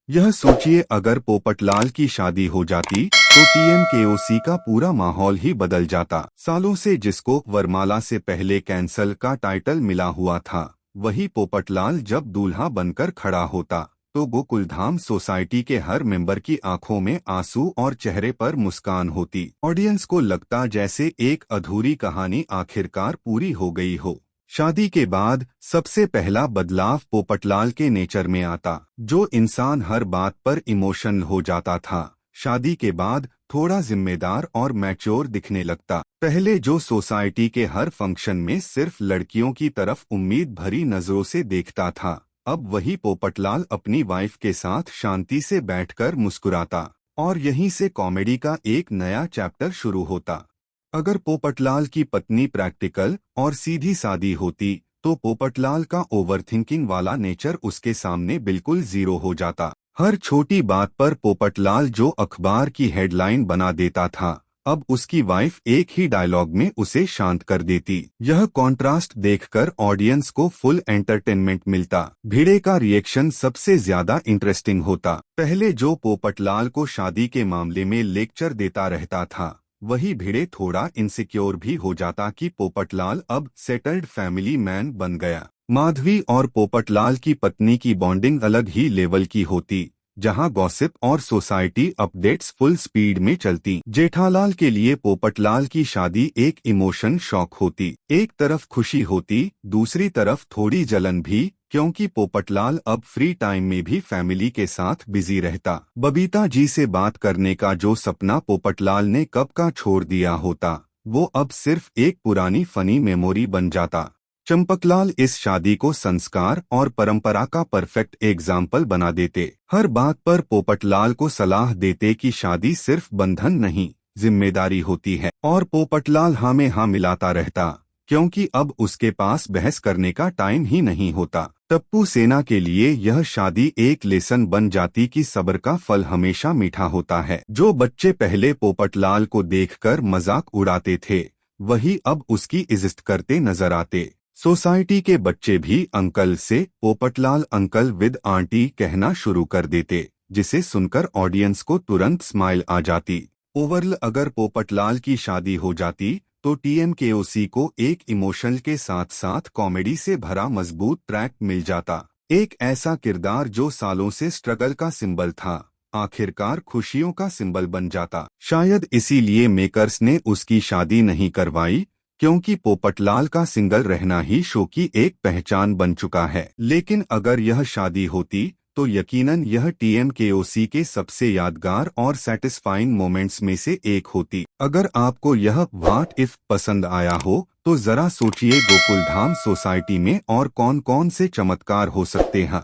यह सोचिए अगर पोपटलाल की शादी हो जाती तो टीएमकेओसी का पूरा माहौल ही बदल जाता। सालों से जिसको वरमाला से पहले कैंसल का टाइटल मिला हुआ था, वही पोपटलाल जब दूल्हा बनकर खड़ा होता तो गोकुलधाम सोसाइटी के हर मेंबर की आंखों में आंसू और चेहरे पर मुस्कान होती। ऑडियंस को लगता जैसे एक अधूरी कहानी आखिरकार पूरी हो गई हो। शादी के बाद सबसे पहला बदलाव पोपटलाल के नेचर में आता। जो इंसान हर बात पर इमोशनल हो जाता था, शादी के बाद थोड़ा जिम्मेदार और मैच्योर दिखने लगता। पहले जो सोसाइटी के हर फंक्शन में सिर्फ लड़कियों की तरफ उम्मीद भरी नजरों से देखता था, अब वही पोपटलाल अपनी वाइफ के साथ शांति से बैठकर मुस्कुराता। और यहीं से कॉमेडी का एक नया चैप्टर शुरू होता। अगर पोपटलाल की पत्नी प्रैक्टिकल और सीधी सादी होती तो पोपटलाल का ओवरथिंकिंग वाला नेचर उसके सामने बिल्कुल जीरो हो जाता। हर छोटी बात पर पोपटलाल जो अखबार की हेडलाइन बना देता था, अब उसकी वाइफ एक ही डायलॉग में उसे शांत कर देती। यह कॉन्ट्रास्ट देखकर ऑडियंस को फुल एंटरटेनमेंट मिलता। भिड़े का रिएक्शन सबसे ज्यादा इंटरेस्टिंग होता। पहले जो पोपटलाल को शादी के मामले में लेक्चर देता रहता था, वही भिड़े थोड़ा इनसिक्योर भी हो जाता कि पोपटलाल अब सेटल्ड फैमिली मैन बन गया। माधवी और पोपटलाल की पत्नी की बॉन्डिंग अलग ही लेवल की होती, जहां गॉसिप और सोसाइटी अपडेट्स फुल स्पीड में चलती। जेठालाल के लिए पोपटलाल की शादी एक इमोशन शॉक होती। एक तरफ खुशी होती, दूसरी तरफ थोड़ी जलन भी, क्योंकि पोपटलाल अब फ्री टाइम में भी फैमिली के साथ बिजी रहता। बबीता जी से बात करने का जो सपना पोपटलाल ने कब का छोड़ दिया होता, वो अब सिर्फ एक पुरानी फनी मेमोरी बन जाता। चंपकलाल इस शादी को संस्कार और परंपरा का परफेक्ट एग्जाम्पल बना देते। हर बात पर पोपटलाल को सलाह देते कि शादी सिर्फ बंधन नहीं, जिम्मेदारी होती है। और पोपटलाल हाँ में हाँ मिलाता रहता, क्योंकि अब उसके पास बहस करने का टाइम ही नहीं होता। टप्पू सेना के लिए यह शादी एक लेसन बन जाती कि सब्र का फल हमेशा मीठा होता है। जो बच्चे पहले पोपटलाल को देखकर मजाक उड़ाते थे, वही अब उसकी इज्जत करते नजर आते। सोसाइटी के बच्चे भी अंकल से पोपटलाल अंकल विद आंटी कहना शुरू कर देते, जिसे सुनकर ऑडियंस को तुरंत स्माइल आ जाती। ओवरऑल अगर पोपटलाल की शादी हो जाती तो टीएमकेओसी को एक इमोशनल के साथ साथ कॉमेडी से भरा मजबूत ट्रैक मिल जाता। एक ऐसा किरदार जो सालों से स्ट्रगल का सिंबल था, आखिरकार खुशियों का सिंबल बन जाता। शायद इसीलिए मेकर्स ने उसकी शादी नहीं करवाई, क्योंकि पोपटलाल का सिंगल रहना ही शो की एक पहचान बन चुका है। लेकिन अगर यह शादी होती तो यकीनन यह टीएमकेओसी के सबसे यादगार और सैटिस्फाइंग मोमेंट्स में से एक होती। अगर आपको यह व्हाट इफ पसंद आया हो तो जरा सोचिए गोकुलधाम सोसाइटी में और कौन कौन से चमत्कार हो सकते हैं।